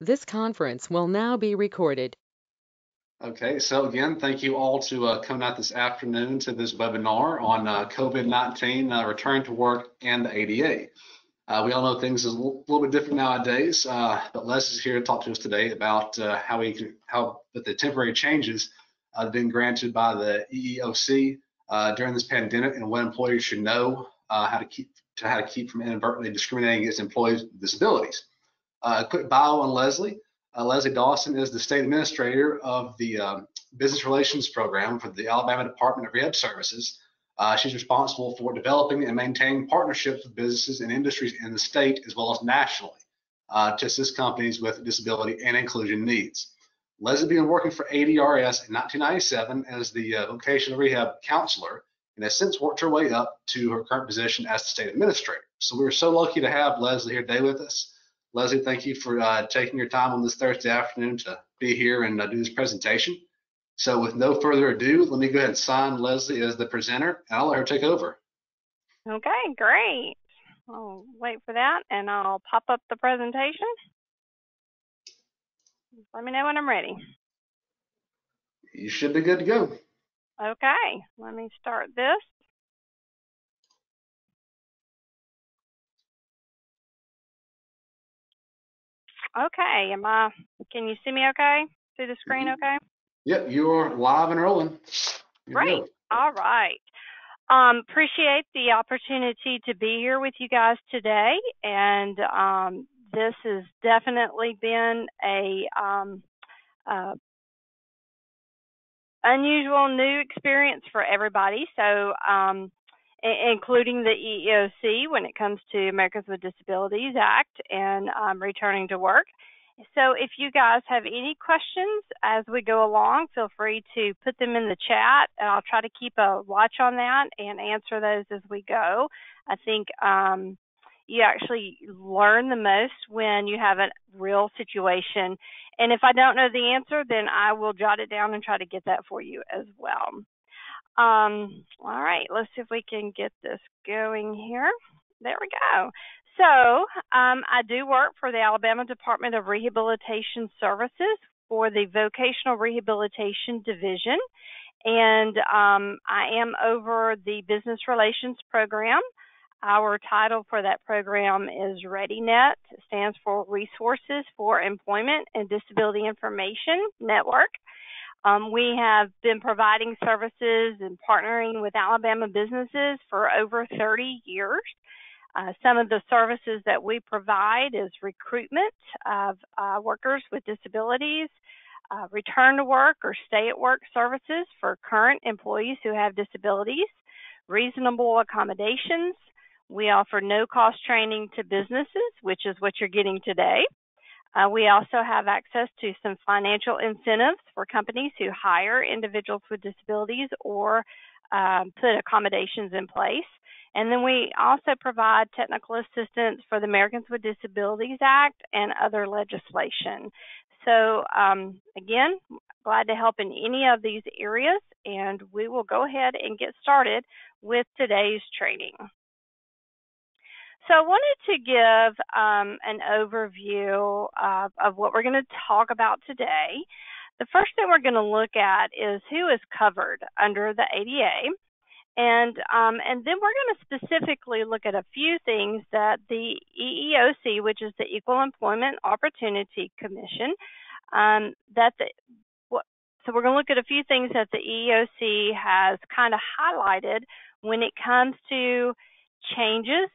This conference will now be recorded. Okay, so again, thank you all to coming out this afternoon to this webinar on COVID-19, return to work, and the ADA. We all know things is a little bit different nowadays, but Les is here to talk to us today about how the temporary changes have been granted by the EEOC during this pandemic, and what employers should know how to keep from inadvertently discriminating against employees with disabilities. A quick bio on Leslie. Leslie Dawson is the state administrator of the Business Relations Program for the Alabama Department of Rehab Services. She's responsible for developing and maintaining partnerships with businesses and industries in the state as well as nationally to assist companies with disability and inclusion needs. Leslie began working for ADRS in 1997 as the vocational rehab counselor and has since worked her way up to her current position as the state administrator. So we're so lucky to have Leslie here today with us. Leslie, thank you for taking your time on this Thursday afternoon to be here and do this presentation. So with no further ado, let me go ahead and sign Leslie as the presenter, and I'll let her take over. Okay, great. I'll wait for that, and I'll pop up the presentation. Let me know when I'm ready. You should be good to go. Okay, let me start this. Okay, can you see me okay? See the screen okay? Yep, you're live and rolling. Great, all right. Appreciate the opportunity to be here with you guys today, and this has definitely been a unusual new experience for everybody, so including the EEOC when it comes to Americans with Disabilities Act and returning to work. So if you guys have any questions as we go along, feel free to put them in the chat, and I'll try to keep a watch on that and answer those as we go. I think you actually learn the most when you have a real situation. And if I don't know the answer, then I will jot it down and try to get that for you as well. All right, let's see if we can get this going here. There we go. So I do work for the Alabama Department of Rehabilitation Services for the Vocational Rehabilitation Division, and I am over the Business Relations Program. Our title for that program is ReadyNet. It stands for Resources for Employment and Disability Information Network. We have been providing services and partnering with Alabama businesses for over 30 years. Some of the services that we provide is recruitment of workers with disabilities, return to work or stay at work services for current employees who have disabilities, reasonable accommodations. We offer no-cost training to businesses, which is what you're getting today. We also have access to some financial incentives for companies who hire individuals with disabilities or put accommodations in place. And then we also provide technical assistance for the Americans with Disabilities Act and other legislation. So again, glad to help in any of these areas, and we will go ahead and get started with today's training. So I wanted to give an overview of what we're going to talk about today. The first thing we're going to look at is who is covered under the ADA, and then we're going to specifically look at a few things that the EEOC, which is the Equal Employment Opportunity Commission, so we're going to look at a few things that the EEOC has kind of highlighted when it comes to changes,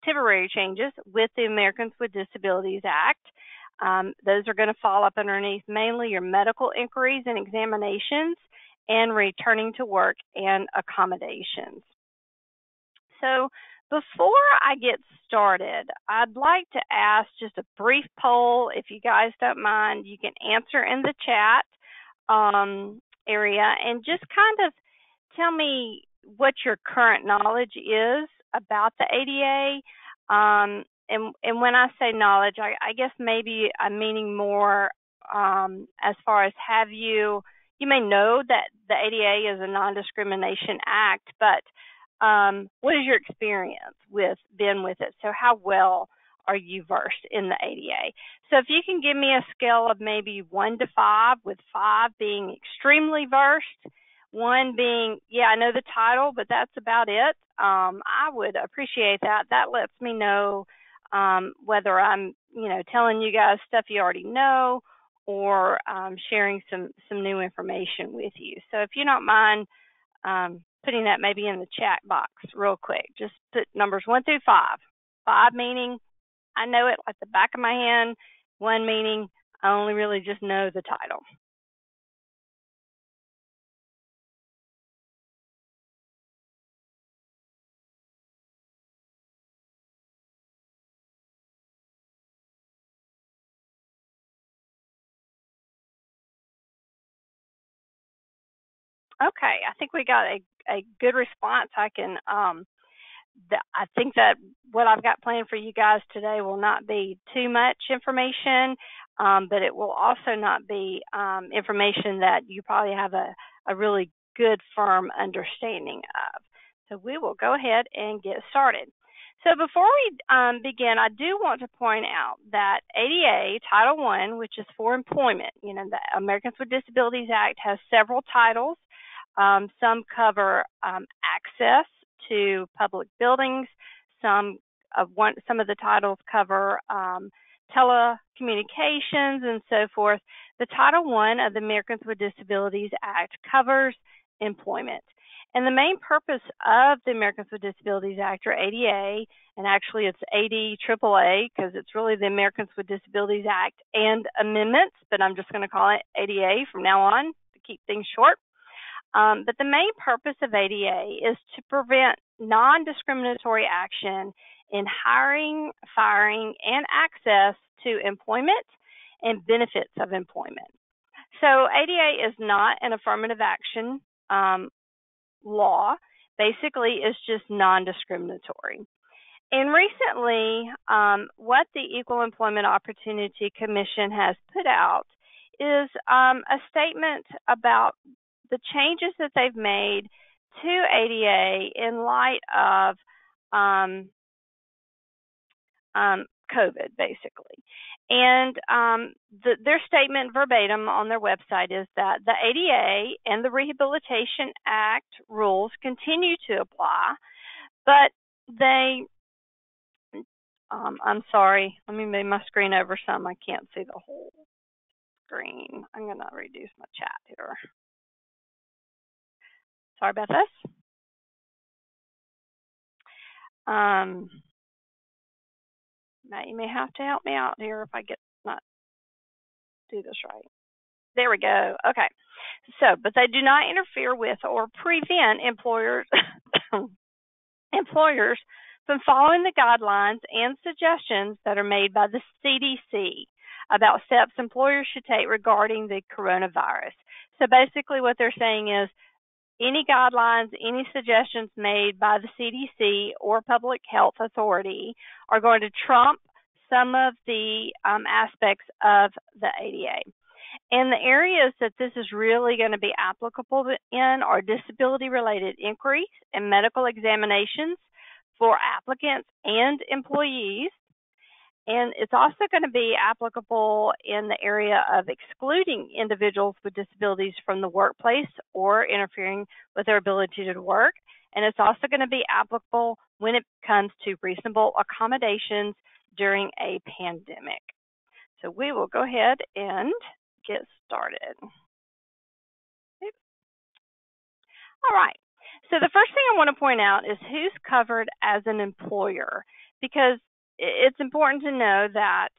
temporary changes with the Americans with Disabilities Act. Those are going to fall up underneath mainly your medical inquiries and examinations and returning to work and accommodations. So before I get started, I'd like to ask just a brief poll. If you guys don't mind, you can answer in the chat area and just kind of tell me what your current knowledge is about the ADA. And when I say knowledge, I guess maybe I'm meaning more as far as you may know that the ADA is a non-discrimination act, but what is your experience with it? So how well are you versed in the ADA? So if you can give me a scale of maybe 1 to 5, with 5 being extremely versed, 1 being, yeah, I know the title, but that's about it, I would appreciate that. That lets me know whether I'm, telling you guys stuff you already know, or sharing some new information with you. So if you don't mind putting that maybe in the chat box real quick, just put numbers 1 through 5. 5 meaning I know it like the back of my hand. 1 meaning I only really just know the title. Okay, I think we got a good response. I think that what I've got planned for you guys today will not be too much information, but it will also not be information that you probably have a really good, firm understanding of. So we will go ahead and get started. So before we begin, I do want to point out that ADA Title I, which is for employment, the Americans with Disabilities Act has several titles. Some cover access to public buildings. Some of the titles cover telecommunications and so forth. The Title I of the Americans with Disabilities Act covers employment. And the main purpose of the Americans with Disabilities Act, or ADA, and actually it's ADAAA because it's really the Americans with Disabilities Act and amendments, but I'm just going to call it ADA from now on to keep things short. But the main purpose of ADA is to prevent non-discriminatory action in hiring, firing, and access to employment and benefits of employment. So ADA is not an affirmative action law. Basically, it's just non-discriminatory. And recently, what the Equal Employment Opportunity Commission has put out is a statement about the changes that they've made to ADA in light of COVID, basically. And their statement verbatim on their website is that the ADA and the Rehabilitation Act rules continue to apply, but they, I'm sorry, let me move my screen over some. I can't see the whole screen. I'm going to reduce my chat here. Sorry about this. Matt, you may have to help me out here if I get not do this right. There we go. Okay. So, but they do not interfere with or prevent employers from following the guidelines and suggestions that are made by the CDC about steps employers should take regarding the coronavirus. So basically what they're saying is any guidelines, any suggestions made by the CDC or public health authority are going to trump some of the aspects of the ADA. And the areas that this is really going to be applicable in are disability-related inquiries and medical examinations for applicants and employees. And it's also going to be applicable in the area of excluding individuals with disabilities from the workplace or interfering with their ability to work. And it's also going to be applicable when it comes to reasonable accommodations during a pandemic. So we will go ahead and get started. Oops. All right. So the first thing I want to point out is who's covered as an employer, because it's important to know that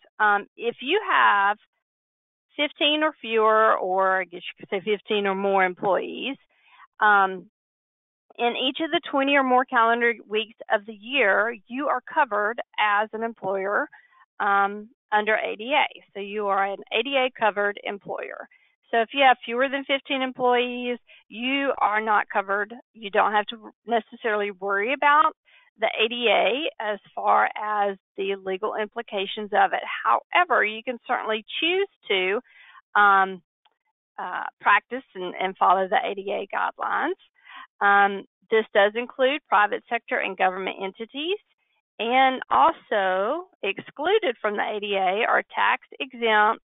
if you have 15 or fewer, or I guess you could say 15 or more employees, in each of the 20 or more calendar weeks of the year, you are covered as an employer under ADA. So you are an ADA-covered employer. So if you have fewer than 15 employees, you are not covered. You don't have to necessarily worry about the ADA as far as the legal implications of it. However, you can certainly choose to practice and follow the ADA guidelines. This does include private sector and government entities, And also excluded from the ADA are tax-exempt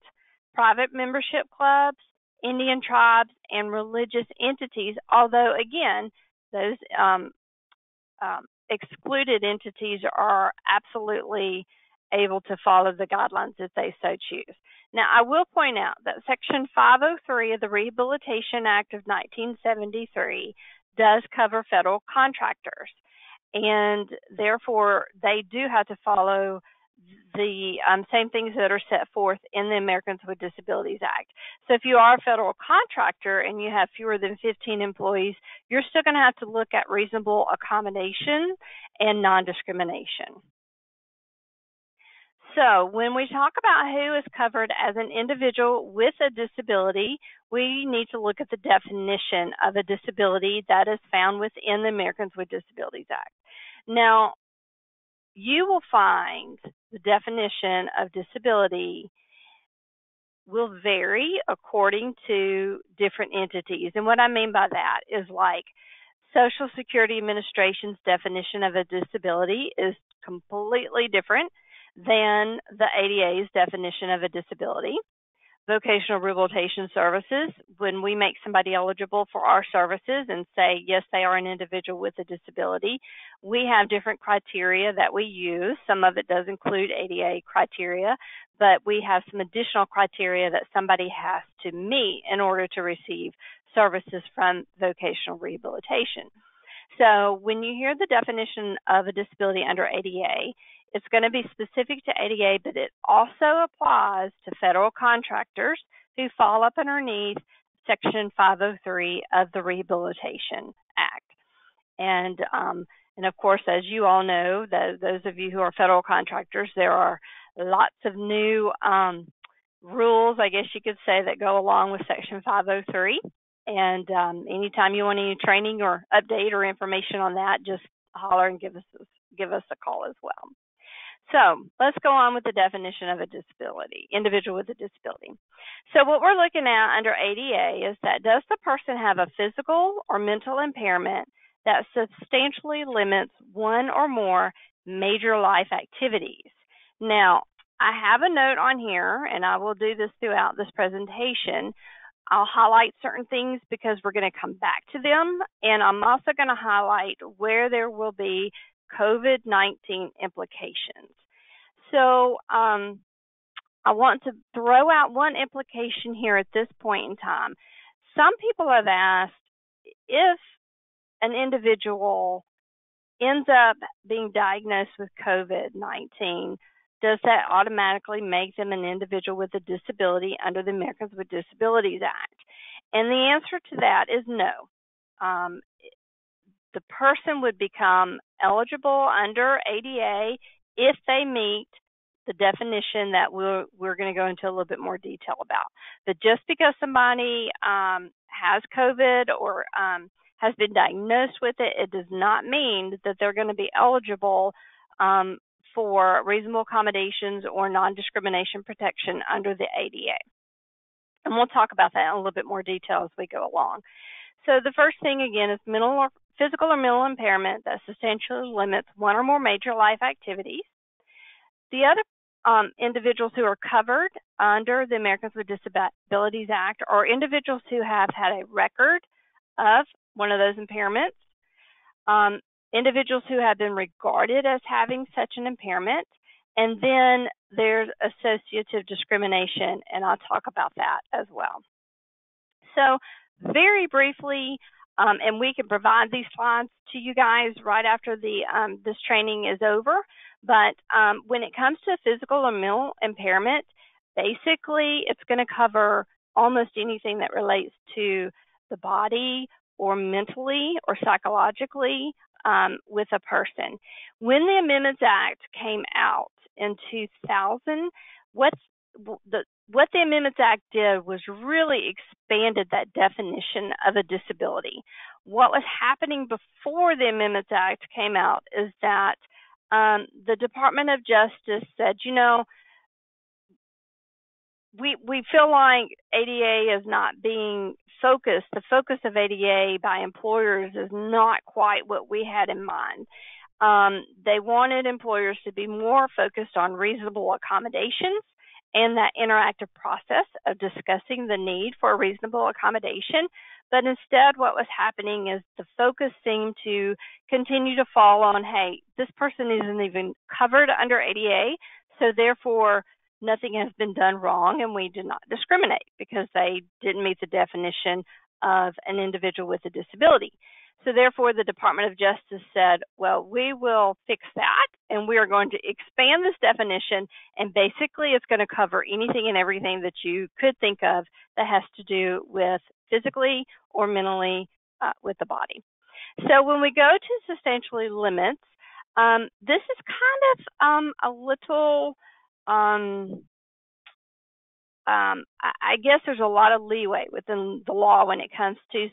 private membership clubs, Indian tribes, and religious entities, although, again, those excluded entities are absolutely able to follow the guidelines if they so choose. Now, I will point out that Section 503 of the Rehabilitation Act of 1973 does cover federal contractors, and therefore they do have to follow the same things that are set forth in the Americans with Disabilities Act. So if you are a federal contractor and you have fewer than 15 employees, you're still going to have to look at reasonable accommodation and non-discrimination. So when we talk about who is covered as an individual with a disability, we need to look at the definition of a disability that is found within the Americans with Disabilities Act. Now, you will find the definition of disability will vary according to different entities. And what I mean by that is like Social Security Administration's definition of a disability is completely different than the ADA's definition of a disability. Vocational Rehabilitation Services, when we make somebody eligible for our services and say, yes, they are an individual with a disability, we have different criteria that we use. Some of it does include ADA criteria, but we have some additional criteria that somebody has to meet in order to receive services from vocational rehabilitation. So when you hear the definition of a disability under ADA, it's going to be specific to ADA, but it also applies to federal contractors who fall up underneath Section 503 of the Rehabilitation Act. And of course, as you all know, those of you who are federal contractors, there are lots of new rules, I guess you could say, that go along with Section 503. And anytime you want any training or update or information on that, just holler and give us a call as well. So let's go on with the definition of a disability, individual with a disability. So what we're looking at under ADA is that does the person have a physical or mental impairment that substantially limits one or more major life activities? Now, I have a note on here, and I will do this throughout this presentation. I'll highlight certain things because we're going to come back to them, and I'm also going to highlight where there will be COVID-19 implications. So I want to throw out one implication here at this point in time. Some people have asked if an individual ends up being diagnosed with COVID-19, does that automatically make them an individual with a disability under the Americans with Disabilities Act? And the answer to that is no. The person would become eligible under ADA if they meet the definition that we're going to go into a little bit more detail about. But just because somebody has COVID or has been diagnosed with it, it does not mean that they're going to be eligible for reasonable accommodations or non-discrimination protection under the ADA. And we'll talk about that in a little bit more detail as we go along. So the first thing, again, is physical or mental impairment that substantially limits one or more major life activities. The other individuals who are covered under the Americans with Disabilities Act are individuals who have had a record of one of those impairments, individuals who have been regarded as having such an impairment, and then there's associative discrimination, and I'll talk about that as well. So very briefly, and we can provide these slides to you guys right after this training is over, but when it comes to physical or mental impairment, basically it's going to cover almost anything that relates to the body or mentally or psychologically with a person. When the Amendments Act came out in 2000, what the Amendments Act did was really expanded that definition of a disability. What was happening before the Amendments Act came out is that the Department of Justice said, you know, we feel like ADA is not being focused. The focus of ADA by employers is not quite what we had in mind. They wanted employers to be more focused on reasonable accommodations and that interactive process of discussing the need for a reasonable accommodation. But instead, what was happening is the focus seemed to continue to fall on, hey, this person isn't even covered under ADA, so therefore nothing has been done wrong and we did not discriminate because they didn't meet the definition of an individual with a disability. So therefore, the Department of Justice said, well, we will fix that, and we are going to expand this definition, and basically it's going to cover anything and everything that you could think of that has to do with physically or mentally with the body. So when we go to substantially limits, this is kind of a little, I guess there's a lot of leeway within the law when it comes to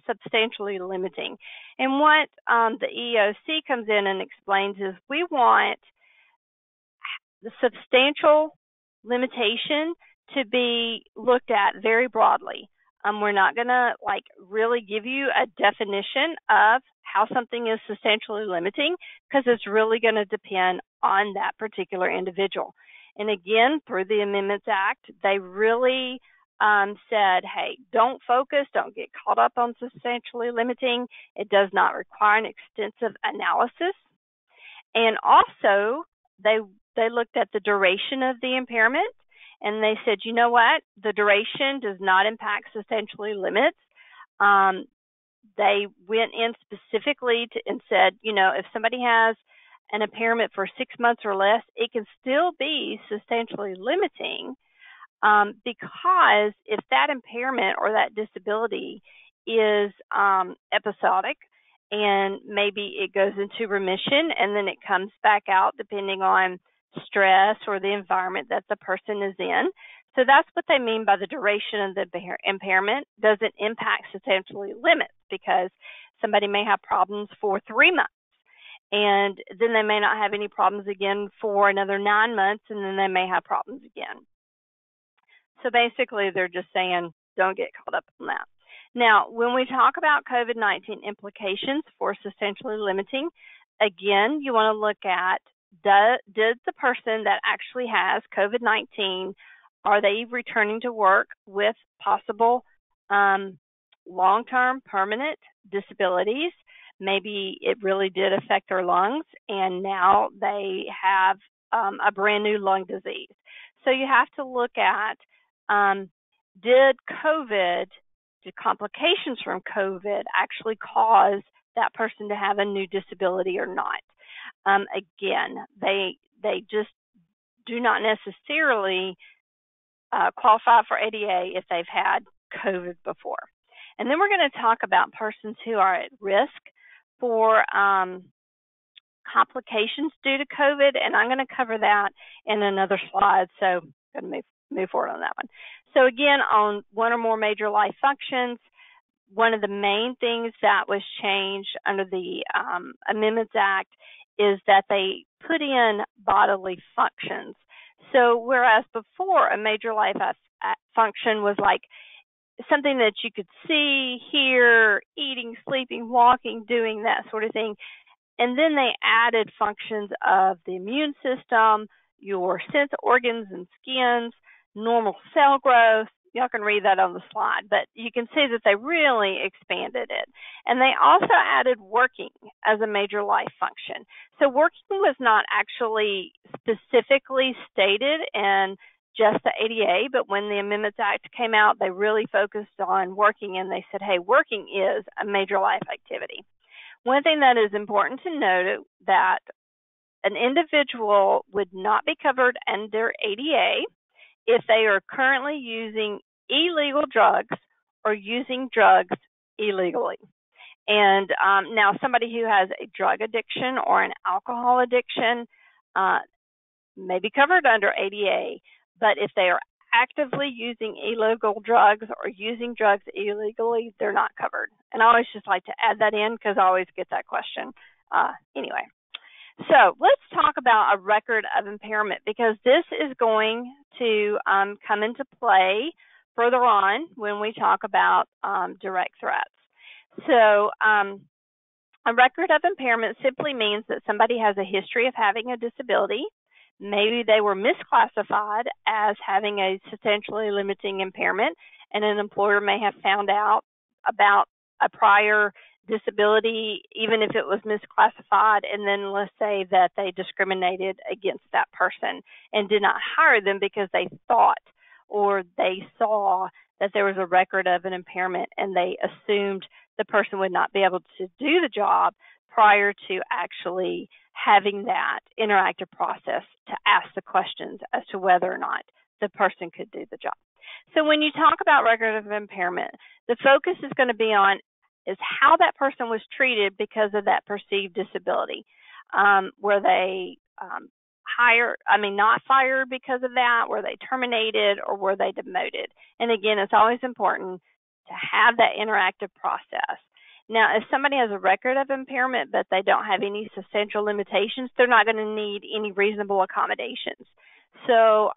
substantially limiting. And what the EEOC comes in and explains is we want the substantial limitation to be looked at very broadly. We're not going to really give you a definition of how something is substantially limiting because it's really going to depend on that particular individual. And again, through the Amendments Act, they really said, hey, don't get caught up on substantially limiting. It does not require an extensive analysis. And also, they looked at the duration of the impairment, and they said, you know what? The duration does not impact substantially limits. They went in specifically and said, if somebody has an impairment for 6 months or less, it can still be substantially limiting because if that impairment or that disability is episodic and maybe it goes into remission and then it comes back out depending on stress or the environment that the person is in. So that's what they mean by the duration of the impairment doesn't impact substantially limits because somebody may have problems for 3 months. And then they may not have any problems again for another 9 months, and then they may have problems again. So basically, they're just saying, don't get caught up on that. Now, when we talk about COVID-19 implications for substantially limiting, again, you want to look at, did the person that actually has COVID-19, are they returning to work with possible long-term permanent disabilities? Maybe it really did affect their lungs, and now they have a brand new lung disease. So you have to look at, did complications from COVID actually cause that person to have a new disability or not? Again, they just do not necessarily qualify for ADA if they've had COVID before. And then we're going to talk about persons who are at risk for complications due to COVID, and I'm going to cover that in another slide, so I'm going to move forward on that one. So again, on one or more major life functions, one of the main things that was changed under the Amendments Act is that they put in bodily functions. So whereas before a major life function was like something that you could see, hear, eating, sleeping, walking, doing that sort of thing. And then they added functions of the immune system, your sense organs and skins, normal cell growth. Y'all can read that on the slide, but you can see that they really expanded it. And they also added working as a major life function. So working was not actually specifically stated in just the ADA, but when the Amendments Act came out, they really focused on working, and they said, hey, working is a major life activity. One thing that is important to note that an individual would not be covered under ADA if they are currently using illegal drugs or using drugs illegally. And now somebody who has a drug addiction or an alcohol addiction may be covered under ADA, but if they are actively using illegal drugs or using drugs illegally, they're not covered. And I always just like to add that in because I always get that question. Anyway, so let's talk about a record of impairment because this is going to come into play further on when we talk about direct threats. So A record of impairment simply means that somebody has a history of having a disability. Maybe they were misclassified as having a substantially limiting impairment, and an employer may have found out about a prior disability, even if it was misclassified, and then let's say that they discriminated against that person and did not hire them because they thought or they saw that there was a record of an impairment and they assumed the person would not be able to do the job prior to actually having that interactive process to ask the questions as to whether or not the person could do the job. So when you talk about record of impairment, the focus is going to be on is how that person was treated because of that perceived disability. Were they not fired because of that? Were they terminated, or were they demoted? And again, it's always important to have that interactive process. Now, if somebody has a record of impairment but they don't have any substantial limitations, they're not going to need any reasonable accommodations. So,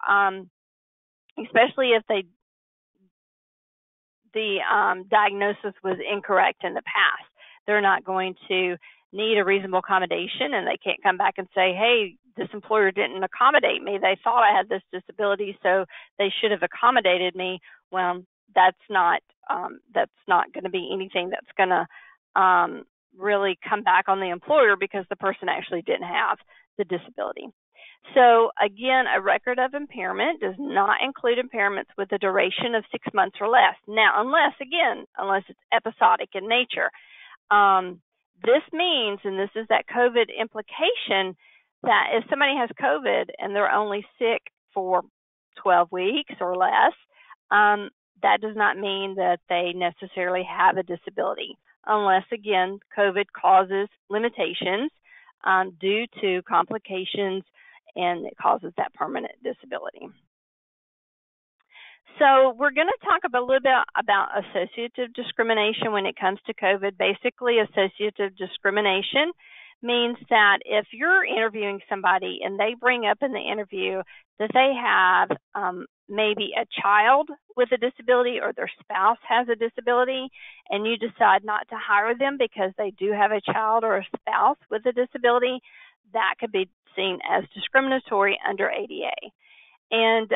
especially if the diagnosis was incorrect in the past, they're not going to need a reasonable accommodation, and they can't come back and say, hey, this employer didn't accommodate me. They thought I had this disability, so they should have accommodated me. Well, that's not going to be anything that's going to really come back on the employer because the person actually didn't have the disability. So again, a record of impairment does not include impairments with a duration of 6 months or less. Now, unless it's episodic in nature. This means, and this is that COVID implication, that if somebody has COVID and they're only sick for 12 weeks or less, that does not mean that they necessarily have a disability, unless, again, COVID causes limitations due to complications and it causes that permanent disability. So we're going to talk a little bit about associative discrimination when it comes to COVID. Basically, associative discrimination means that if you're interviewing somebody and they bring up in the interview that they have maybe a child with a disability or their spouse has a disability, and you decide not to hire them because they do have a child or a spouse with a disability, that could be seen as discriminatory under ADA. And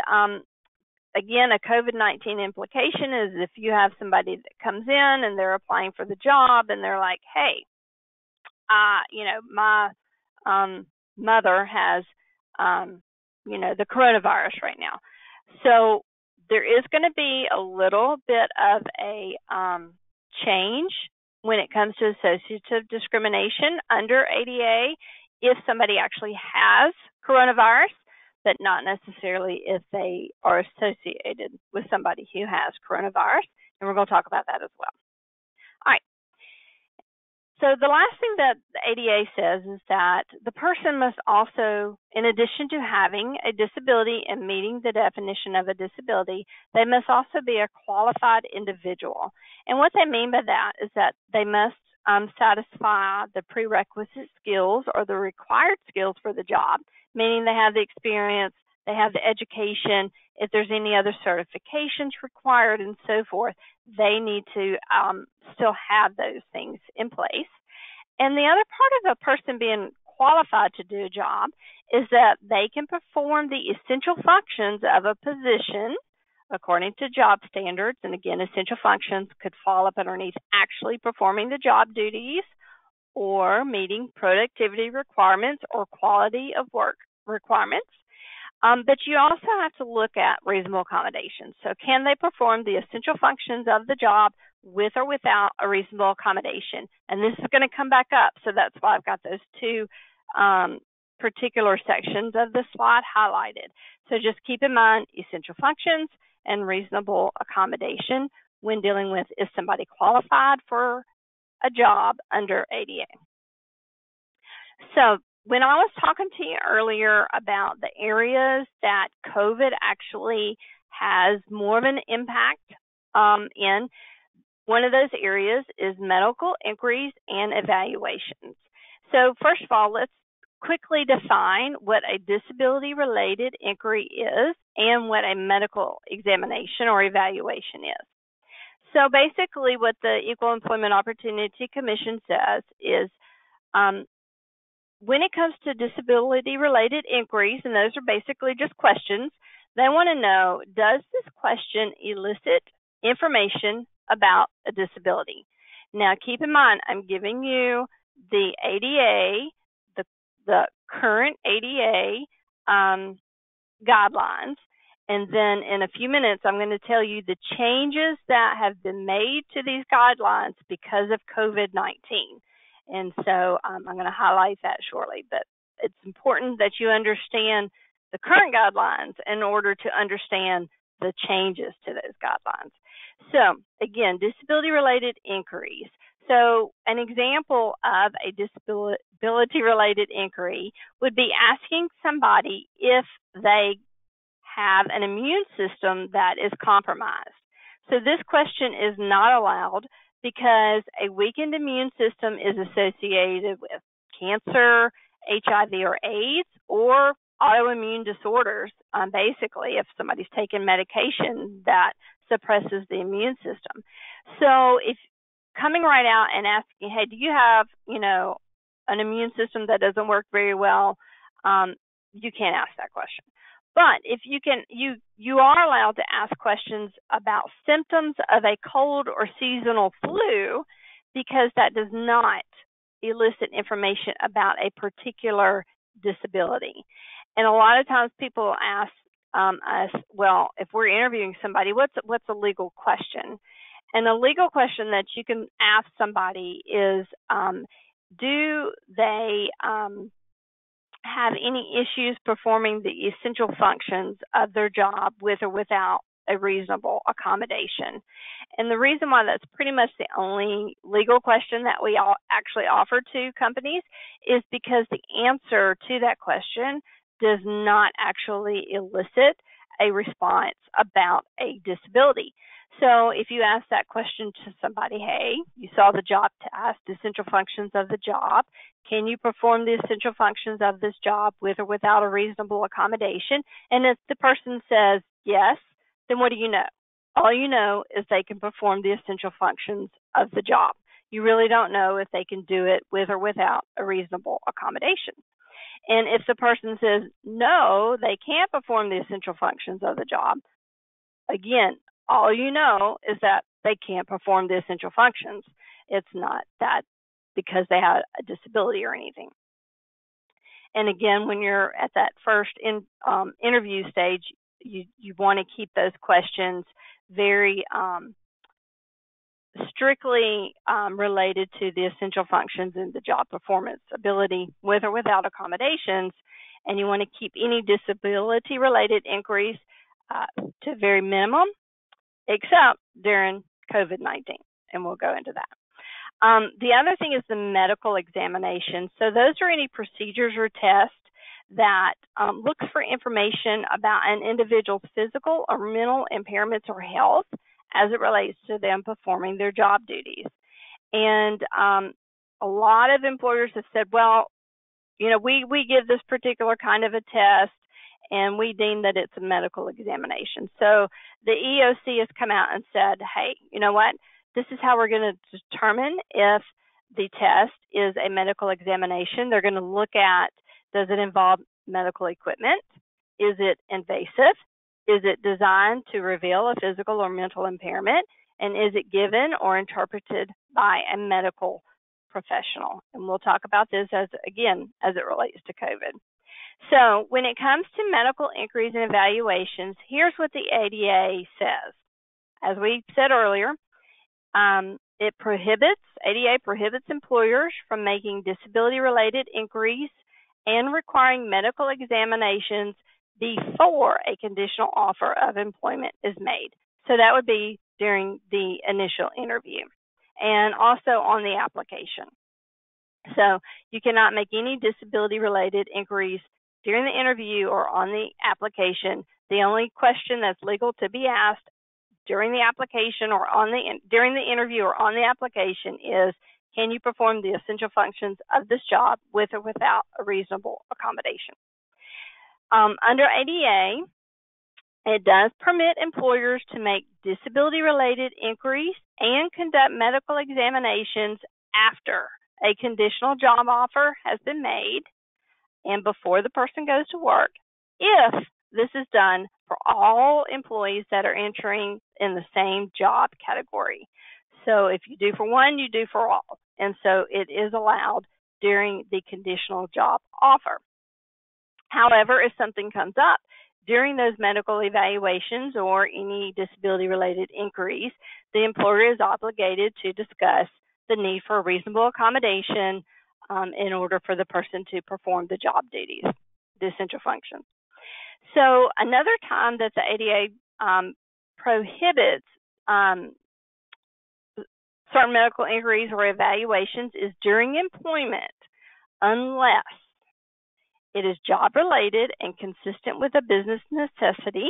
again, a COVID-19 implication is if you have somebody that comes in and they're applying for the job and they're like, hey, my mother has, the coronavirus right now. So there is going to be a little bit of a change when it comes to associative discrimination under ADA if somebody actually has coronavirus, but not necessarily if they are associated with somebody who has coronavirus. And we're going to talk about that as well. All right. So the last thing that the ADA says is that the person must also, in addition to having a disability and meeting the definition of a disability, they must also be a qualified individual. And what they mean by that is that they must satisfy the prerequisite skills or the required skills for the job, meaning they have the experience, they have the education. If there's any other certifications required and so forth, they need to still have those things in place. And the other part of a person being qualified to do a job is that they can perform the essential functions of a position according to job standards. And again, essential functions could fall up underneath actually performing the job duties or meeting productivity requirements or quality of work requirements. But you also have to look at reasonable accommodations. So can they perform the essential functions of the job with or without a reasonable accommodation? And this is going to come back up. So that's why I've got those two particular sections of the slide highlighted. So just keep in mind essential functions and reasonable accommodation when dealing with is somebody qualified for a job under ADA. So when I was talking to you earlier about the areas that COVID actually has more of an impact in, one of those areas is medical inquiries and evaluations. So first of all, let's quickly define what a disability-related inquiry is and what a medical examination or evaluation is. So basically what the Equal Employment Opportunity Commission says is When it comes to disability-related inquiries, and those are basically just questions, they want to know, does this question elicit information about a disability? Now, keep in mind, I'm giving you the ADA, the current ADA guidelines, and then in a few minutes, I'm going to tell you the changes that have been made to these guidelines because of COVID-19. And so I'm going to highlight that shortly, but it's important that you understand the current guidelines in order to understand the changes to those guidelines. So again, disability-related inquiries. So an example of a disability-related inquiry would be asking somebody if they have an immune system that is compromised. So this question is not allowed because a weakened immune system is associated with cancer, HIV or AIDS, or autoimmune disorders, basically, if somebody's taking medication that suppresses the immune system. So if coming right out and asking, hey, do you have, an immune system that doesn't work very well, you can't ask that question. But if you can, you are allowed to ask questions about symptoms of a cold or seasonal flu, because that does not elicit information about a particular disability. And a lot of times people ask us, well, if we're interviewing somebody, what's a legal question? And a legal question that you can ask somebody is, do they have any issues performing the essential functions of their job with or without a reasonable accommodation? And the reason why that's pretty much the only legal question that we all actually offer to companies is because the answer to that question does not actually elicit a response about a disability. So if you ask that question to somebody, hey, you saw the job task, the essential functions of the job, can you perform the essential functions of this job with or without a reasonable accommodation? And if the person says yes, then what do you know? All you know is they can perform the essential functions of the job. You really don't know if they can do it with or without a reasonable accommodation. And if the person says no, they can't perform the essential functions of the job, again, all you know is that they can't perform the essential functions. It's not that because they have a disability or anything. And again, when you're at that first interview stage, you want to keep those questions very strictly related to the essential functions and the job performance ability with or without accommodations. And you want to keep any disability-related inquiries to a very minimum, except during COVID-19, and we'll go into that. The other thing is the medical examination. So those are any procedures or tests that looks for information about an individual's physical or mental impairments or health as it relates to them performing their job duties. And a lot of employers have said, well, we give this particular kind of a test, and we deem that it's a medical examination. So the EEOC has come out and said, hey, you know what? This is how we're going to determine if the test is a medical examination. They're going to look at, does it involve medical equipment? Is it invasive? Is it designed to reveal a physical or mental impairment? And is it given or interpreted by a medical professional? And we'll talk about this as it relates to COVID. So when it comes to medical inquiries and evaluations, here's what the ADA says. As we said earlier, ADA prohibits employers from making disability-related inquiries and requiring medical examinations before a conditional offer of employment is made. So that would be during the initial interview and also on the application. So you cannot make any disability-related inquiries during the interview or on the application. The only question that's legal to be asked during the application or during the interview or on the application is, can you perform the essential functions of this job with or without a reasonable accommodation? Under ADA, it does permit employers to make disability-related inquiries and conduct medical examinations after a conditional job offer has been made and before the person goes to work, if this is done for all employees that are entering in the same job category. So if you do for one, you do for all. And so it is allowed during the conditional job offer. However, if something comes up during those medical evaluations or any disability-related inquiries, the employer is obligated to discuss the need for a reasonable accommodation in order for the person to perform the job duties, the essential functions. So another time that the ADA prohibits certain medical inquiries or evaluations is during employment, unless it is job-related and consistent with a business necessity,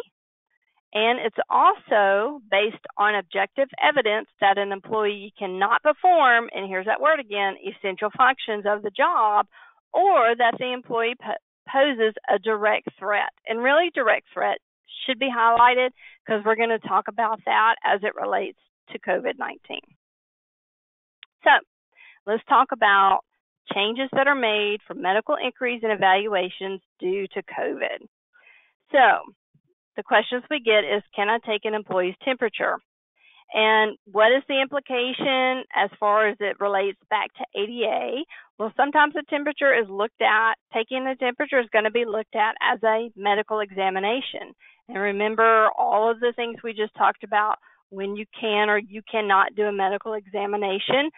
and it's also based on objective evidence that an employee cannot perform, and here's that word again, essential functions of the job, or that the employee poses a direct threat. And really, direct threat should be highlighted because we're going to talk about that as it relates to COVID-19. So let's talk about changes that are made for medical inquiries and evaluations due to COVID. So the questions we get is, can I take an employee's temperature? And what is the implication as far as it relates back to ADA? Well, sometimes the temperature is looked at, taking the temperature is going to be looked at as a medical examination. And remember all of the things we just talked about when you can or you cannot do a medical examination.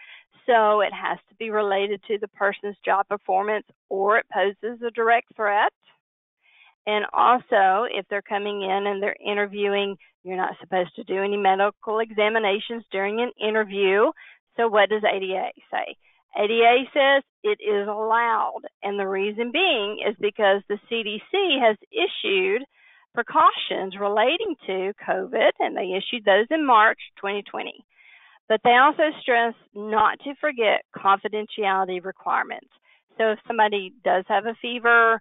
So it has to be related to the person's job performance or it poses a direct threat. And also, if they're coming in and they're interviewing, you're not supposed to do any medical examinations during an interview. So what does ADA say? ADA says it is allowed. And the reason being is because the CDC has issued precautions relating to COVID, and they issued those in March 2020. But they also stress not to forget confidentiality requirements. So if somebody does have a fever,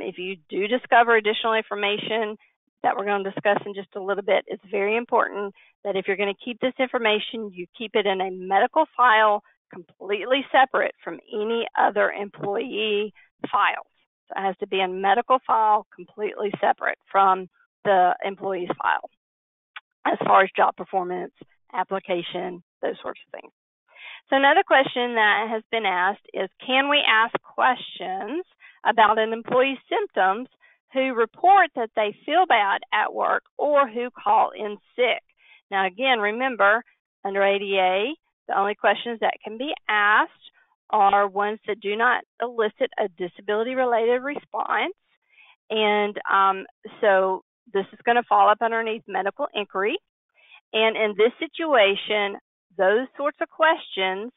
if you do discover additional information that we're going to discuss in just a little bit, it's very important that if you're going to keep this information, you keep it in a medical file completely separate from any other employee files. So it has to be a medical file completely separate from the employee's file as far as job performance, application, those sorts of things. So another question that has been asked is, can we ask questions about an employee's symptoms who report that they feel bad at work or who call in sick? Now, again, remember, under ADA, the only questions that can be asked are ones that do not elicit a disability-related response. And so this is going to fall up underneath medical inquiry. And in this situation, those sorts of questions,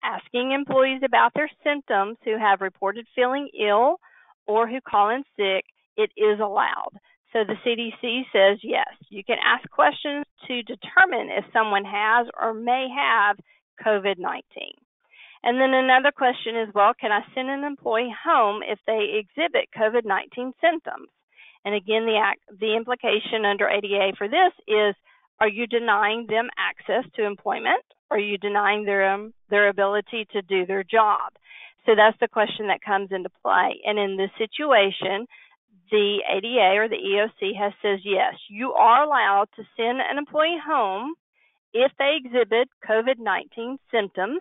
asking employees about their symptoms who have reported feeling ill or who call in sick, it is allowed. So the CDC says, yes, you can ask questions to determine if someone has or may have COVID-19. And then another question is, well, can I send an employee home if they exhibit COVID-19 symptoms? And again, the implication under ADA for this is, are you denying them access to employment? Are you denying their ability to do their job? So that's the question that comes into play. And in this situation, the ADA or the EEOC says, yes, you are allowed to send an employee home if they exhibit COVID-19 symptoms.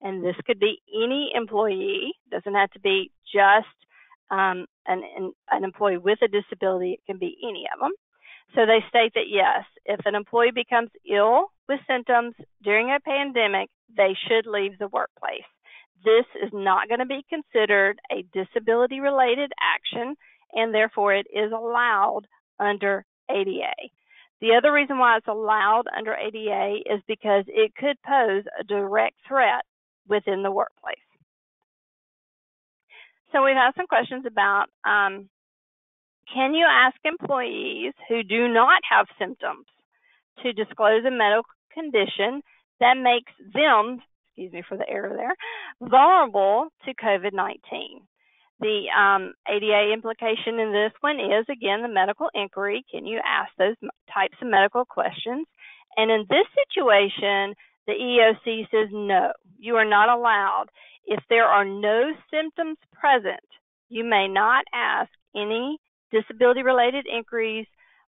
And this could be any employee. It doesn't have to be just an employee with a disability. It can be any of them. So they state that, yes, if an employee becomes ill with symptoms during a pandemic, they should leave the workplace. This is not going to be considered a disability-related action, and therefore it is allowed under ADA. The other reason why it's allowed under ADA is because it could pose a direct threat within the workplace. So we've had some questions about, can you ask employees who do not have symptoms to disclose a medical condition that makes them, excuse me for the error there, vulnerable to COVID-19? The ADA implication in this one is, again, the medical inquiry. Can you ask those types of medical questions? And in this situation, the EEOC says no, you are not allowed. If there are no symptoms present, you may not ask any disability-related inquiries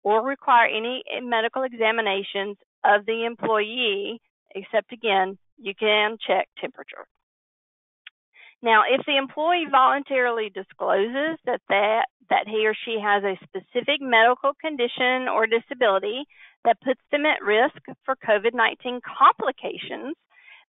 or require any medical examinations of the employee, except, again, you can check temperature. Now, if the employee voluntarily discloses that he or she has a specific medical condition or disability that puts them at risk for COVID-19 complications,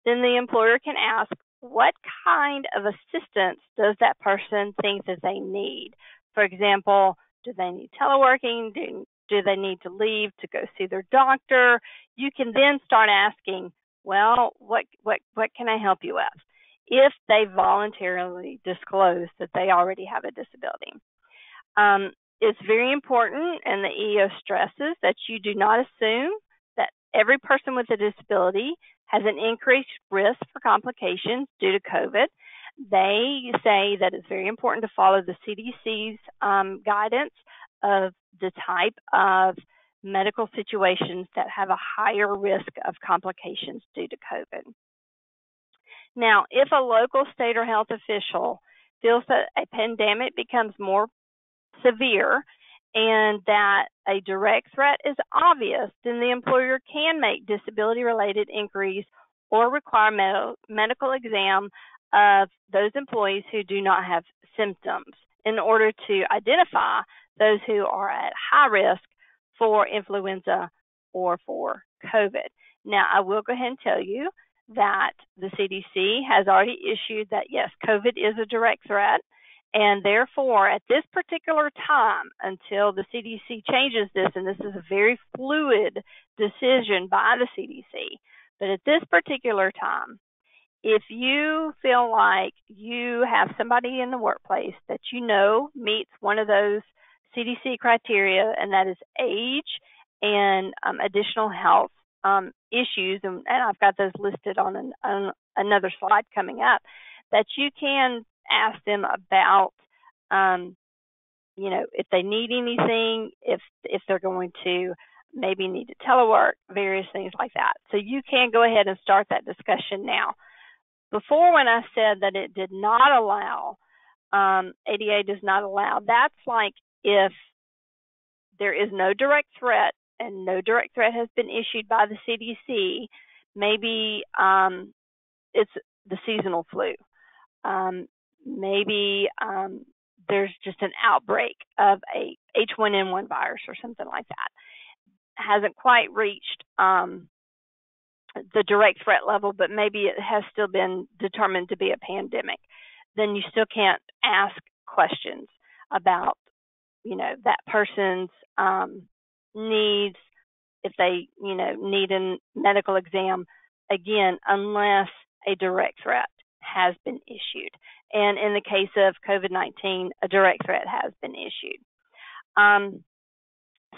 then the employer can ask, what kind of assistance does that person think that they need? For example, do they need teleworking? Do they need to leave to go see their doctor? You can then start asking, well, what can I help you with? If they voluntarily disclose that they already have a disability. It's very important, and the EEO stresses that you do not assume that every person with a disability has an increased risk for complications due to COVID. They say that it's very important to follow the CDC's guidance of the type of medical situations that have a higher risk of complications due to COVID. Now, if a local, state, or health official feels that a pandemic becomes more severe and that a direct threat is obvious, then the employer can make disability-related inquiries or require medical exam of those employees who do not have symptoms in order to identify those who are at high risk for influenza or for COVID. Now, I will go ahead and tell you that the CDC has already issued that, yes, COVID is a direct threat, and therefore, at this particular time, until the CDC changes this, and this is a very fluid decision by the CDC, but at this particular time, if you feel like you have somebody in the workplace that you know meets one of those CDC criteria, and that is age and additional health issues, and I've got those listed on another slide coming up, that you can ask them about, if they need anything, if they're going to maybe need to telework, various things like that. So you can go ahead and start that discussion now. Before, when I said that it did not allow, ADA does not allow, that's like if there is no direct threat and no direct threat has been issued by the CDC, maybe it's the seasonal flu. Maybe there's just an outbreak of a H1N1 virus or something like that. Hasn't quite reached the direct threat level, but maybe it has still been determined to be a pandemic. Then you still can't ask questions about, that person's needs, if they, need a medical exam, again, unless a direct threat has been issued. And in the case of COVID-19, a direct threat has been issued.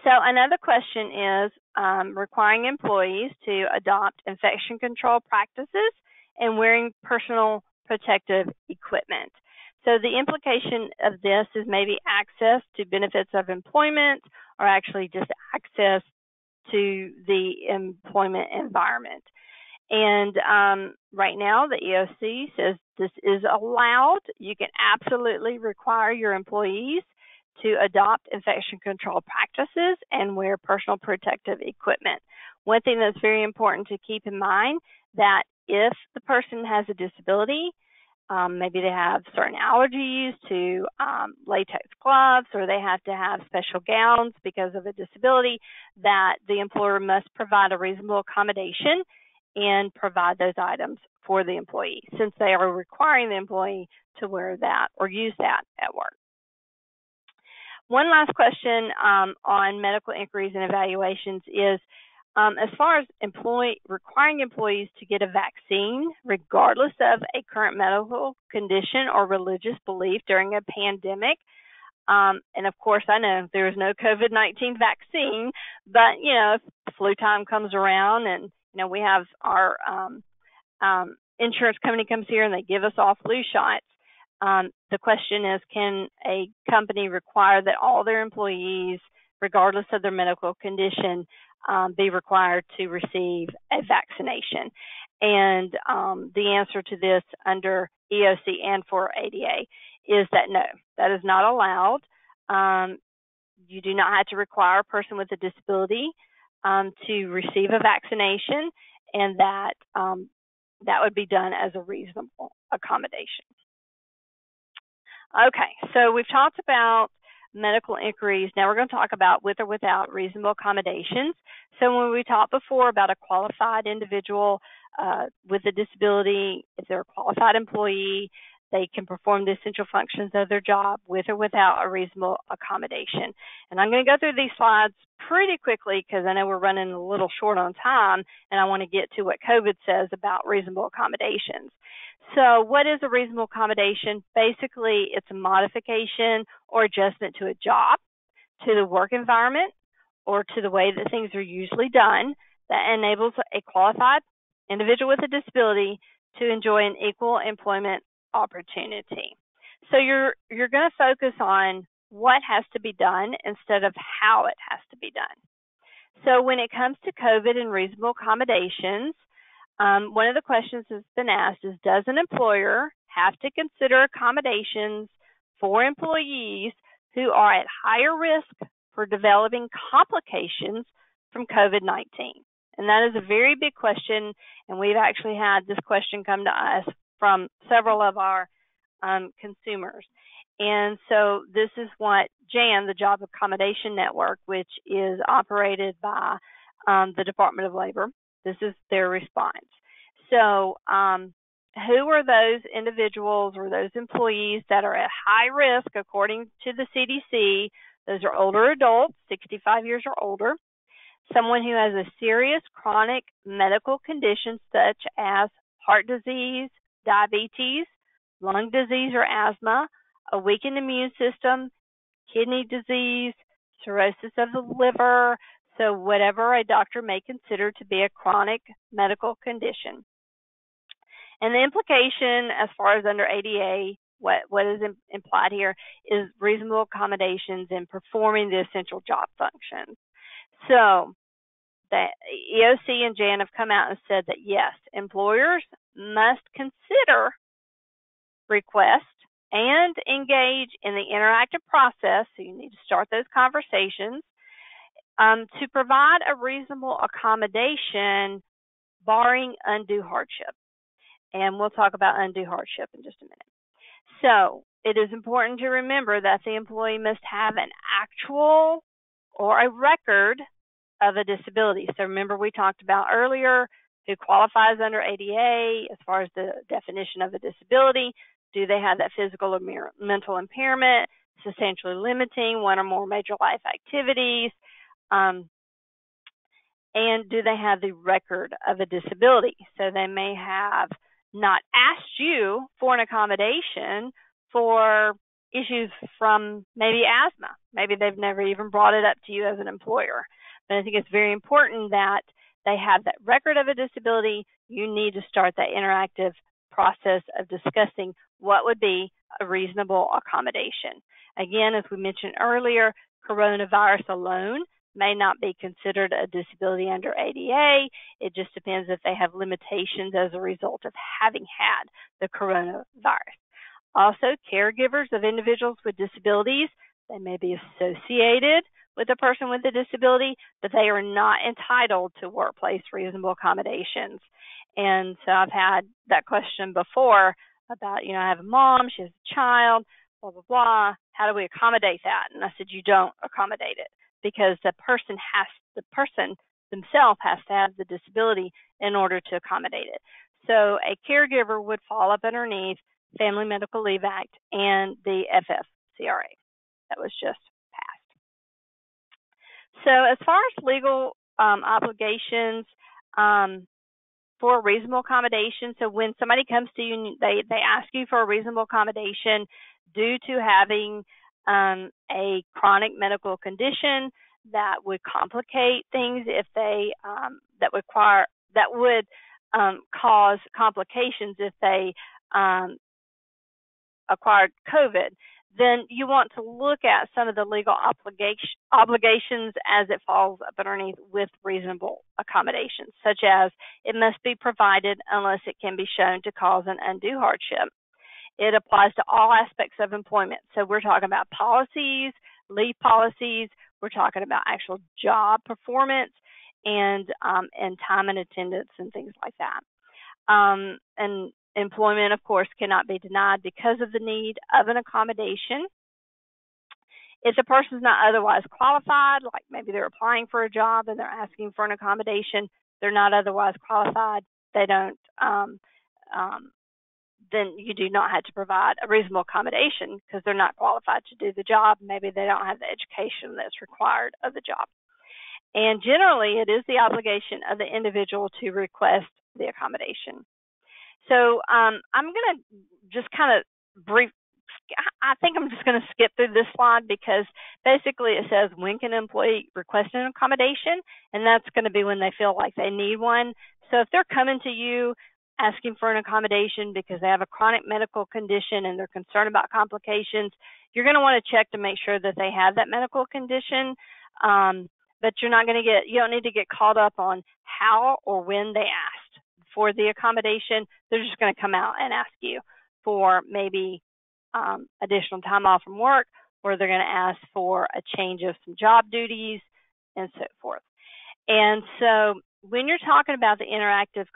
So another question is requiring employees to adopt infection control practices and wearing personal protective equipment. So the implication of this is maybe access to benefits of employment, or actually just access to the employment environment. And right now, the EEOC says this is allowed. You can absolutely require your employees to adopt infection control practices and wear personal protective equipment. One thing that's very important to keep in mind, that if the person has a disability, maybe they have certain allergies to latex gloves, or they have to have special gowns because of a disability, that the employer must provide a reasonable accommodation and provide those items for the employee, since they are requiring the employee to wear that or use that at work. One last question on medical inquiries and evaluations is, as far as requiring employees to get a vaccine, regardless of a current medical condition or religious belief during a pandemic. And of course, I know there is no COVID-19 vaccine, but, if flu time comes around and, we have our insurance company comes here and they give us all flu shots. The question is, can a company require that all their employees, regardless of their medical condition, be required to receive a vaccination? And the answer to this under EOC and for ADA is that no, that is not allowed. You do not have to require a person with a disability to receive a vaccination, and that would be done as a reasonable accommodation. Okay, so we've talked about medical inquiries. Now we're going to talk about with or without reasonable accommodations. So when we talked before about a qualified individual with a disability, if they're a qualified employee, they can perform the essential functions of their job with or without a reasonable accommodation. And I'm going to go through these slides pretty quickly because I know we're running a little short on time, and I want to get to what COVID says about reasonable accommodations. So what is a reasonable accommodation? Basically, it's a modification or adjustment to a job, to the work environment, or to the way that things are usually done that enables a qualified individual with a disability to enjoy an equal employment opportunity. So you're going to focus on what has to be done instead of how it has to be done. So when it comes to COVID and reasonable accommodations, one of the questions that's been asked is, does an employer have to consider accommodations for employees who are at higher risk for developing complications from COVID-19? And that is a very big question, and we've actually had this question come to us from several of our consumers. And so this is what JAN, the Job Accommodation Network, which is operated by the Department of Labor, this is their response. So who are those individuals or those employees that are at high risk according to the CDC? Those are older adults, 65 years or older, someone who has a serious chronic medical condition such as heart disease, diabetes, lung disease or asthma, a weakened immune system, kidney disease, cirrhosis of the liver, so whatever a doctor may consider to be a chronic medical condition. And the implication as far as under ADA, what is implied here is reasonable accommodations in performing the essential job functions. So the EOC and JAN have come out and said that yes, employers must consider, request, and engage in the interactive process, so you need to start those conversations, to provide a reasonable accommodation barring undue hardship. And we'll talk about undue hardship in just a minute. So it is important to remember that the employee must have an actual or a record of a disability. So remember we talked about earlier who qualifies under ADA as far as the definition of a disability. Do they have that physical or mental impairment, substantially limiting one or more major life activities? And do they have the record of a disability? So they may have not asked you for an accommodation for issues from maybe asthma. Maybe they've never even brought it up to you as an employer. But I think it's very important that they have that record of a disability. You need to start that interactive process of discussing what would be a reasonable accommodation. Again, as we mentioned earlier, coronavirus alone may not be considered a disability under ADA. It just depends if they have limitations as a result of having had the coronavirus. Also, caregivers of individuals with disabilities, they may be associated with a person with a disability, but they are not entitled to workplace reasonable accommodations. And so I've had that question before about, I have a mom, she has a child, blah, blah, blah. How do we accommodate that? And I said, you don't accommodate it, because the person themselves has to have the disability in order to accommodate it. So a caregiver would fall up underneath Family Medical Leave Act and the FFCRA that was just passed. So as far as legal obligations for a reasonable accommodation, so when somebody comes to you and they ask you for a reasonable accommodation due to having a chronic medical condition that would complicate things if they that would cause complications if they acquired COVID, then you want to look at some of the legal obligations as it falls up underneath with reasonable accommodations, such as it must be provided unless it can be shown to cause an undue hardship. It applies to all aspects of employment. So we're talking about policies, leave policies, we're talking about actual job performance, and time and attendance and things like that. And employment, of course, cannot be denied because of the need of an accommodation. If the person's not otherwise qualified, like maybe they're applying for a job and they're asking for an accommodation, they're not otherwise qualified, they don't, then you do not have to provide a reasonable accommodation because they're not qualified to do the job. Maybe they don't have the education that's required of the job. And generally, it is the obligation of the individual to request the accommodation. So I'm going to just kind of I think I'm just going to skip through this slide because basically it says when can an employee request an accommodation, and that's going to be when they feel like they need one. So if they're coming to you asking for an accommodation because they have a chronic medical condition and they're concerned about complications, you're going to want to check to make sure that they have that medical condition. But you don't need to get caught up on how or when they asked for the accommodation. They're just going to come out and ask you for maybe additional time off from work, or they're going to ask for a change of some job duties and so forth. And so when you're talking about the interactive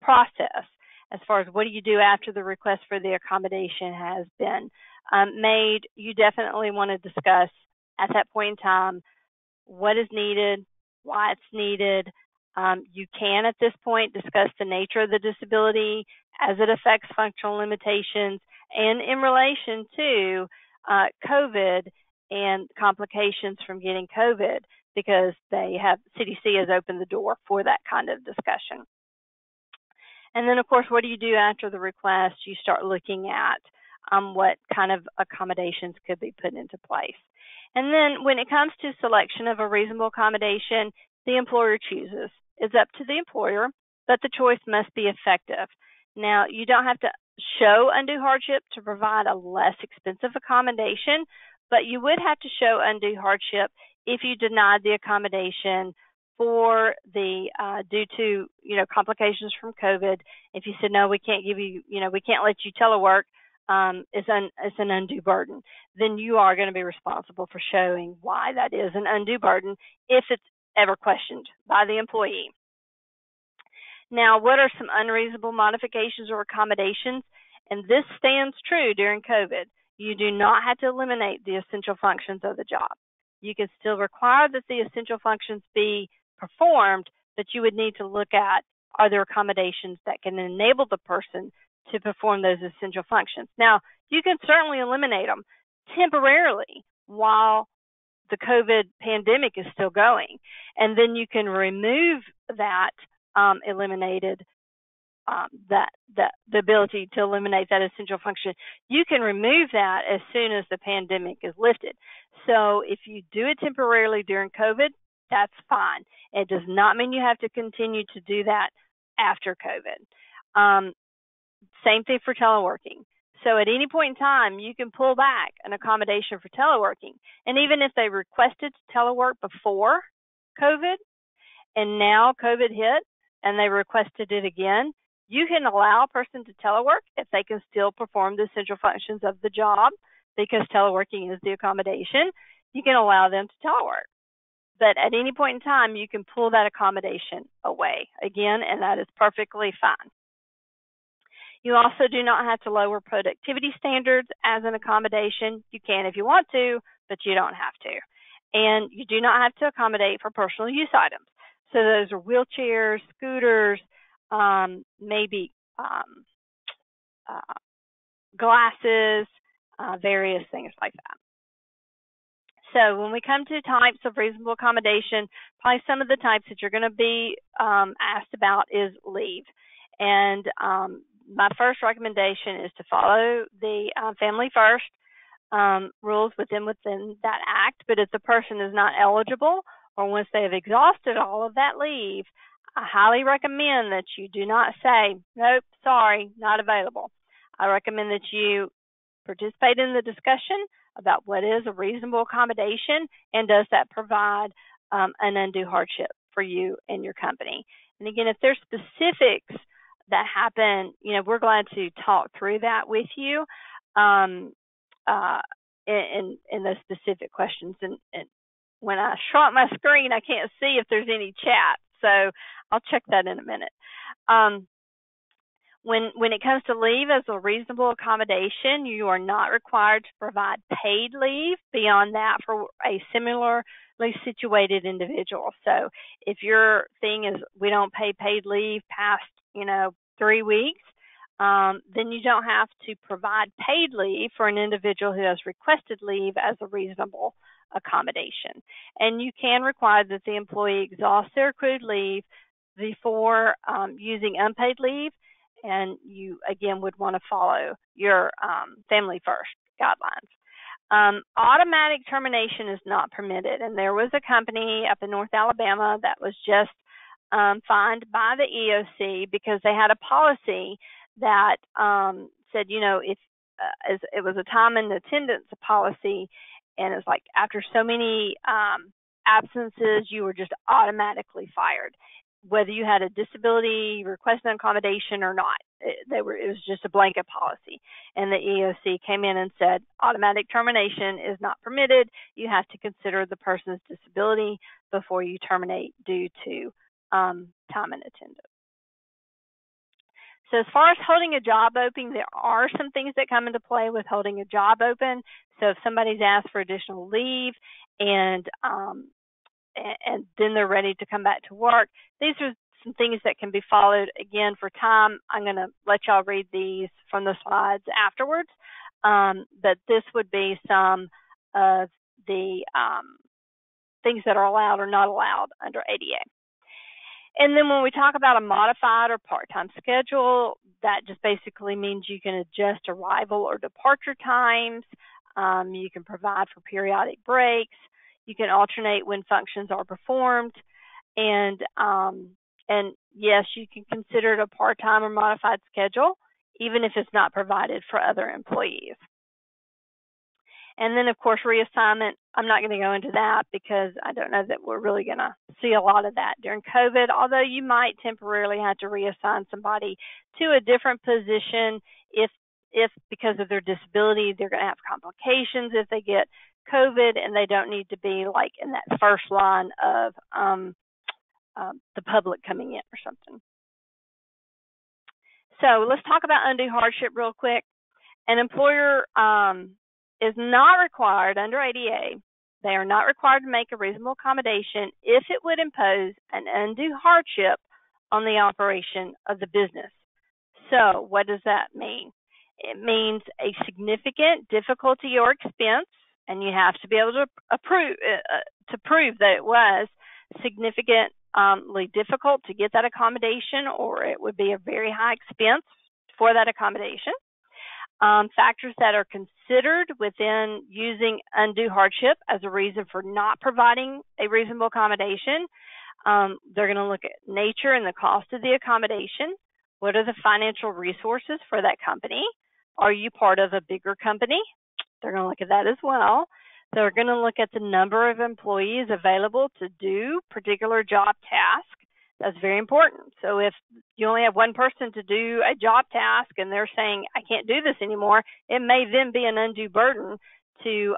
process, as far as what do you do after the request for the accommodation has been made, you definitely want to discuss at that point in time what is needed, why it's needed. You can, at this point, discuss the nature of the disability as it affects functional limitations and in relation to COVID and complications from getting COVID, because CDC has opened the door for that kind of discussion. And then, of course, what do you do after the request? You start looking at what kind of accommodations could be put into place. And then when it comes to selection of a reasonable accommodation, the employer chooses. It's up to the employer, but the choice must be effective. Now, you don't have to show undue hardship to provide a less expensive accommodation, but you would have to show undue hardship if you denied the accommodation for the due to complications from COVID. If you said no, we can't give you, we can't let you telework, it's an undue burden, then you are going to be responsible for showing why that is an undue burden if it's ever questioned by the employee. Now, what are some unreasonable modifications or accommodations? And this stands true during COVID. You do not have to eliminate the essential functions of the job. You can still require that the essential functions be performed, but you would need to look at, are there accommodations that can enable the person to perform those essential functions? Now, you can certainly eliminate them temporarily while the COVID pandemic is still going, and then you can remove that the ability to eliminate that essential function. You can remove that as soon as the pandemic is lifted. So if you do it temporarily during COVID, that's fine. It does not mean you have to continue to do that after COVID. Same thing for teleworking. So at any point in time, you can pull back an accommodation for teleworking. And even if they requested to telework before COVID and now COVID hit and they requested it again, you can allow a person to telework if they can still perform the essential functions of the job, because teleworking is the accommodation. You can allow them to telework. But at any point in time, you can pull that accommodation away again, and that is perfectly fine. You also do not have to lower productivity standards as an accommodation. You can if you want to, but you don't have to. And you do not have to accommodate for personal use items. So those are wheelchairs, scooters, maybe glasses, various things like that. So when we come to types of reasonable accommodation, probably some of the types that you're going to be asked about is leave. And my first recommendation is to follow the Family First rules within that act. But if the person is not eligible, or once they have exhausted all of that leave, I highly recommend that you do not say, nope, sorry, not available. I recommend that you participate in the discussion about what is a reasonable accommodation, and does that provide an undue hardship for you and your company. And again, if there's specifics that happen, we're glad to talk through that with you in those specific questions. And when I shrunk my screen, I can't see if there's any chat, so I'll check that in a minute. When it comes to leave as a reasonable accommodation, you are not required to provide paid leave beyond that for a similarly situated individual. So if your thing is we don't pay paid leave past 3 weeks, then you don't have to provide paid leave for an individual who has requested leave as a reasonable accommodation. And you can require that the employee exhaust their accrued leave before using unpaid leave. And you, again, would want to follow your Family First guidelines. Automatic termination is not permitted. And there was a company up in North Alabama that was just fined by the EEOC because they had a policy that said, if it was a time and attendance policy, and it's like after so many absences, you were just automatically fired, whether you had a disability, requesting accommodation or not. It was just a blanket policy. And the EEOC came in and said, automatic termination is not permitted. You have to consider the person's disability before you terminate due to time and attendance. So as far as holding a job open, there are some things that come into play with holding a job open. So if somebody's asked for additional leave and then they're ready to come back to work, these are some things that can be followed. Again, for time, I'm going to let y'all read these from the slides afterwards. But this would be some of the things that are allowed or not allowed under ADA. And then when we talk about a modified or part-time schedule, that just basically means you can adjust arrival or departure times. You can provide for periodic breaks. You can alternate when functions are performed. And yes, you can consider it a part-time or modified schedule, even if it's not provided for other employees. And then, of course, reassignment. I'm not going to go into that because I don't know that we're really going to see a lot of that during COVID, although you might temporarily have to reassign somebody to a different position if because of their disability, they're going to have complications if they get COVID and they don't need to be like in that first line of the public coming in or something. So let's talk about undue hardship real quick. An employer is not required under ADA. They are not required to make a reasonable accommodation if it would impose an undue hardship on the operation of the business. So what does that mean? It means a significant difficulty or expense, and you have to be able to prove that it was significantly difficult to get that accommodation, or it would be a very high expense for that accommodation. Factors that are considered within using undue hardship as a reason for not providing a reasonable accommodation. They're going to look at nature and the cost of the accommodation. What are the financial resources for that company? Are you part of a bigger company? They're going to look at that as well. They're going to look at the number of employees available to do particular job tasks. That's very important. So if you only have one person to do a job task and they're saying, I can't do this anymore, it may then be an undue burden to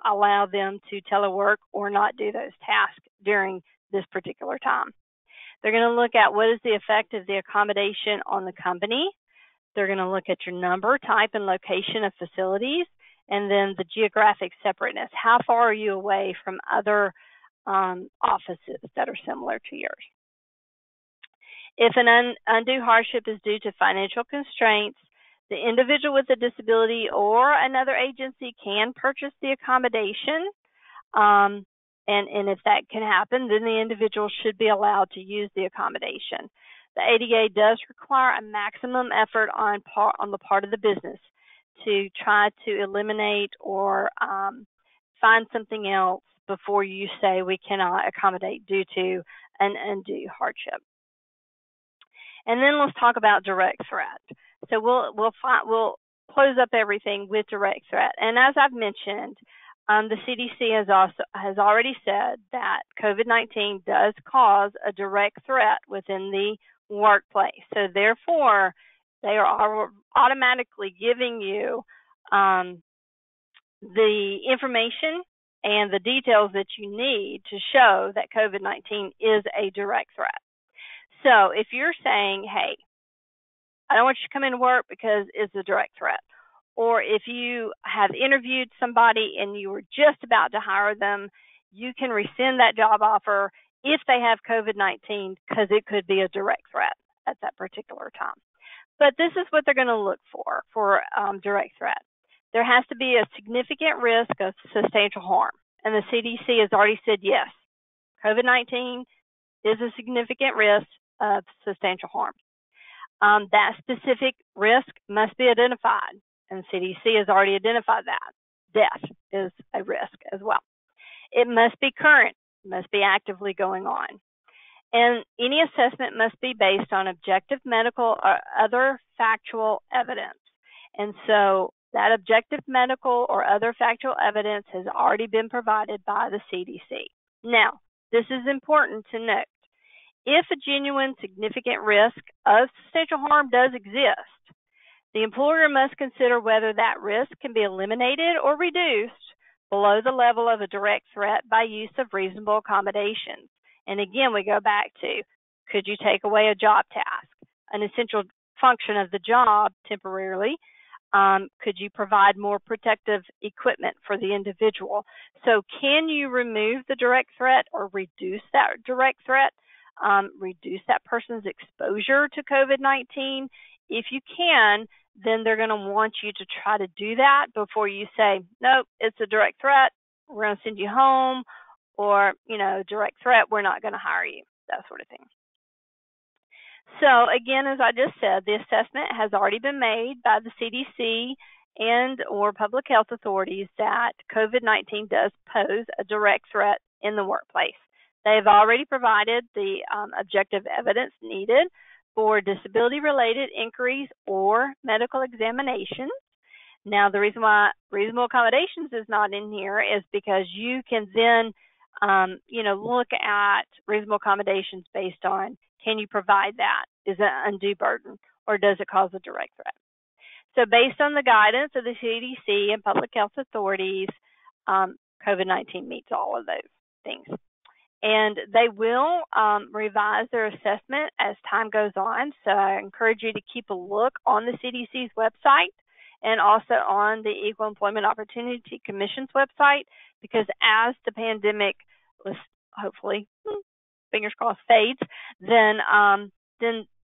allow them to telework or not do those tasks during this particular time. They're going to look at what is the effect of the accommodation on the company. They're going to look at your number, type, and location of facilities, and then the geographic separateness. How far are you away from other offices that are similar to yours? If an undue hardship is due to financial constraints, the individual with a disability or another agency can purchase the accommodation. And if that can happen, then the individual should be allowed to use the accommodation. The ADA does require a maximum effort on the part of the business to try to eliminate or find something else before you say we cannot accommodate due to an undue hardship. And then let's talk about direct threat. So we'll close up everything with direct threat. And as I've mentioned, the CDC has already said that COVID-19 does cause a direct threat within the workplace. So therefore, they are automatically giving you the information and the details that you need to show that COVID-19 is a direct threat. So if you're saying, hey, I don't want you to come into work because it's a direct threat, or if you have interviewed somebody and you were just about to hire them, you can rescind that job offer if they have COVID-19 because it could be a direct threat at that particular time. But this is what they're going to look for direct threat. There has to be a significant risk of substantial harm. And the CDC has already said yes, COVID-19 is a significant risk of substantial harm. That specific risk must be identified, and the CDC has already identified that. Death is a risk as well. It must be current, must be actively going on. And any assessment must be based on objective medical or other factual evidence. And so that objective medical or other factual evidence has already been provided by the CDC. Now, this is important to note. If a genuine significant risk of substantial harm does exist, the employer must consider whether that risk can be eliminated or reduced below the level of a direct threat by use of reasonable accommodations. And again, we go back to, could you take away a job task, an essential function of the job temporarily? Could you provide more protective equipment for the individual? So can you remove the direct threat or reduce that direct threat? Reduce that person's exposure to COVID-19? If you can, then they're going to want you to try to do that before you say, nope, it's a direct threat, we're going to send you home, or, direct threat, we're not going to hire you, that sort of thing. So again, as I just said, the assessment has already been made by the CDC and or public health authorities that COVID-19 does pose a direct threat in the workplace. They've already provided the objective evidence needed for disability-related inquiries or medical examinations. Now, the reason why reasonable accommodations is not in here is because you can then, look at reasonable accommodations based on, can you provide that? Is it an undue burden, or does it cause a direct threat? So based on the guidance of the CDC and public health authorities, COVID-19 meets all of those things. And they will revise their assessment as time goes on. So I encourage you to keep a look on the CDC's website and also on the Equal Employment Opportunity Commission's website, because as the pandemic hopefully, fingers crossed, fades, then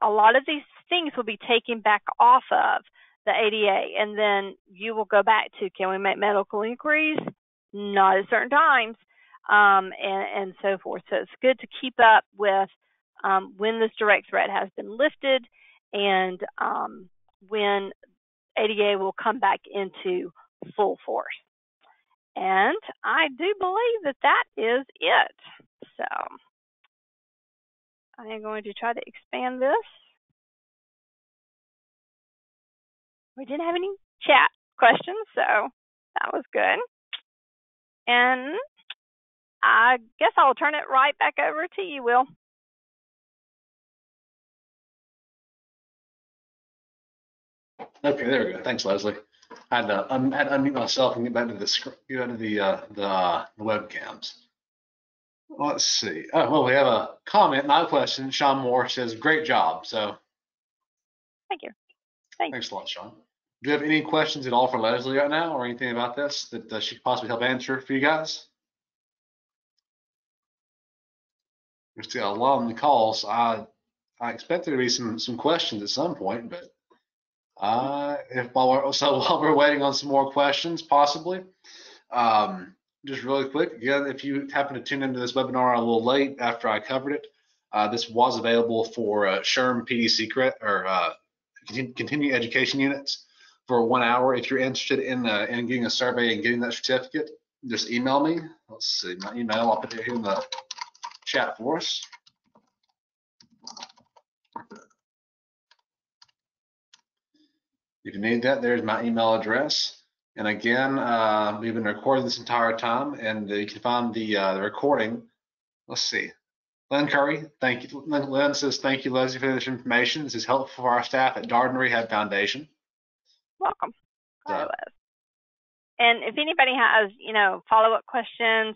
a lot of these things will be taken back off of the ADA, and then you will go back to, can we make medical inquiries? Not at certain times. And so forth. So it's good to keep up with when this direct threat has been lifted and when ADA will come back into full force. And I do believe that that is it. So I am going to try to expand this. We didn't have any chat questions, so that was good. And I guess I'll turn it right back over to you, Will. Okay, there we go. Thanks, Leslie. I had to unmute myself and get back to the webcams. Let's see. Oh, well, we have a comment, not a question. Sean Moore says, "Great job." So, thank you. Thanks a lot, Sean. Do you have any questions at all for Leslie right now, or anything about this that she could possibly help answer for you guys? We're still a lot on the calls. I expect there to be some questions at some point, but while we're waiting on some more questions, possibly, just really quick, again, if you happen to tune into this webinar a little late after I covered it, this was available for SHRM PD secret or continuing education units for 1 hour. If you're interested in getting a survey and getting that certificate, just email me. Let's see, my email, I'll put it here in the chat for us. If you need that, there's my email address. And again, we've been recording this entire time, and you can find the recording. Let's see. Lynn Curry, thank you. Lynn says, thank you, Leslie, for this information. This is helpful for our staff at Darden Rehab Foundation. Welcome. And if anybody has, follow-up questions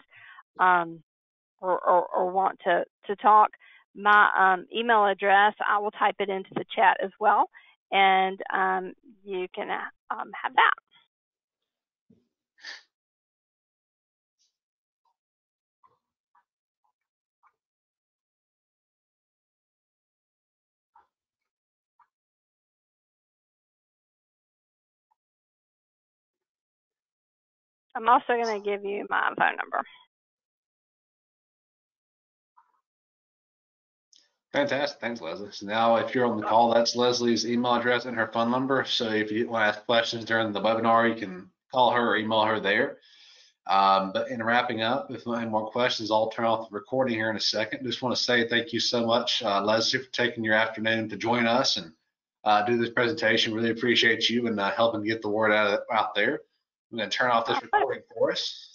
or want to talk, my email address, I will type it into the chat as well, and you can have that. I'm also going to give you my phone number. Fantastic. Thanks, Leslie. So now if you're on the call, that's Leslie's email address and her phone number. So if you want to ask questions during the webinar, you can call her or email her there. But in wrapping up, if you have any more questions, I'll turn off the recording here in a second. Just want to say thank you so much, Leslie, for taking your afternoon to join us and do this presentation. Really appreciate you and helping get the word out there. I'm going to turn off this recording for us.